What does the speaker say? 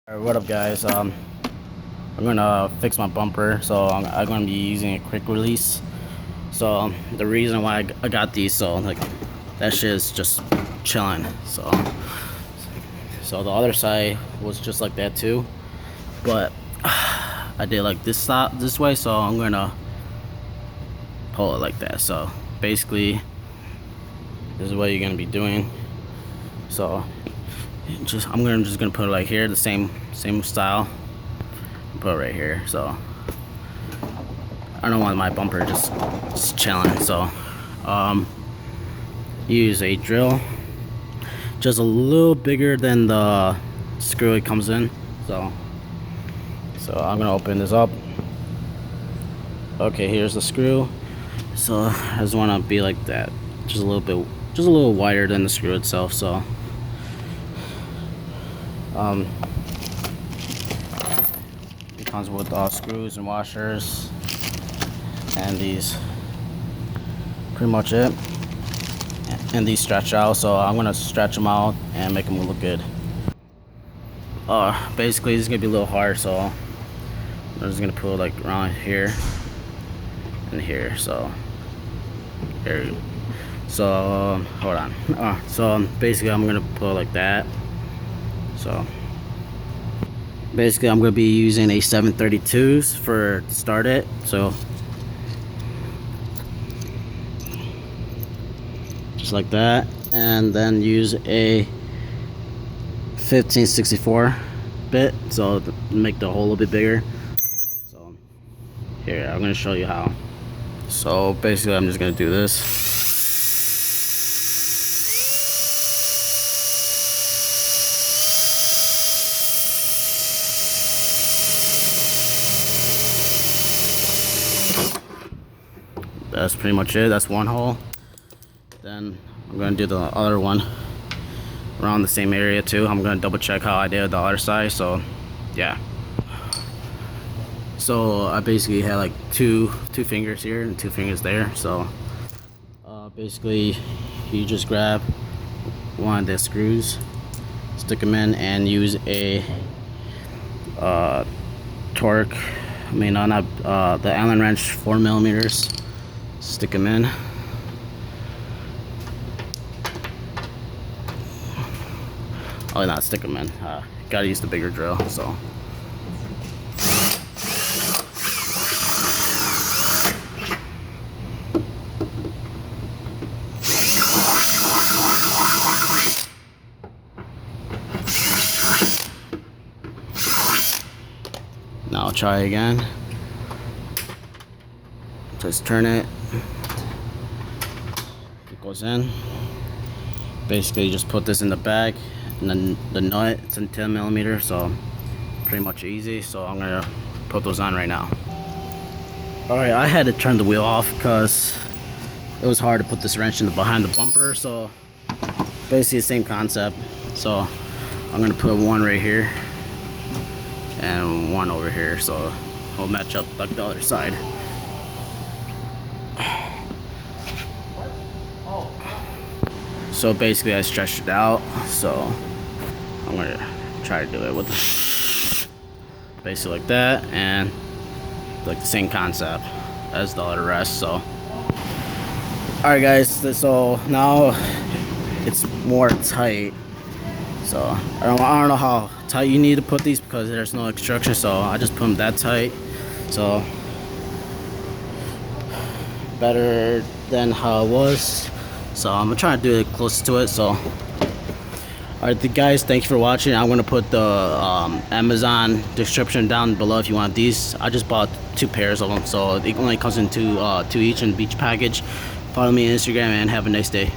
Alright, what up guys, I'm gonna fix my bumper, so I'm gonna be using a quick release. So the reason why I got these, so like that shit is just chilling. So the other side was just like that too, but I did like this way, so I'm gonna pull it like that. So basically this is what you're gonna be doing. So I'm just gonna put it like here, the same style. Put it right here. So I don't want my bumper just chilling. So use a drill, just a little bigger than the screw it comes in. So I'm gonna open this up. Okay, here's the screw. So I just want to be like that, just a little wider than the screw itself. So it comes with screws and washers, and these pretty much it. And these stretch out, so I'm gonna stretch them out and make them look good. Basically this is gonna be a little hard, so I'm just gonna put it like around here and here. So there. So hold on. So basically I'm gonna put it like that. So basically I'm gonna be using a 732s for to start it. So just like that, and then use a 1564 bit, so to make the hole a little bit bigger. So here, I'm gonna show you how. So basically I'm just gonna do this. That's pretty much it. That's one hole. Then I'm gonna do the other one around the same area too. I'm gonna double check how I did the other side. So yeah. So I basically had like two fingers here and 2 fingers there. So basically you just grab one of the screws, stick them in, and use a torque. I mean, not the Allen wrench 4mm. Stick them in. Oh, not stick them in. Gotta use the bigger drill. So now I'll try again. Just turn it. It goes in. Basically, you just put this in the bag, and then the nut, it's in 10mm, so pretty much easy. So I'm gonna put those on right now. All right, I had to turn the wheel off because it was hard to put this wrench in behind the bumper. So basically the same concept. So I'm gonna put one right here and one over here, so it'll match up like the other side. So basically I stretched it out, so I'm gonna try to do it with basically like that, and like the same concept as the other rest. So alright guys, so now it's more tight. So I don't know how tight you need to put these because there's no instruction, so I just put them that tight. So better than how it was. So I'm gonna try to do it close to it. So alright guys, thank you for watching. I'm gonna put the Amazon description down below if you want these. I just bought 2 pairs of them, so it only comes in two each in each package. Follow me on Instagram and have a nice day.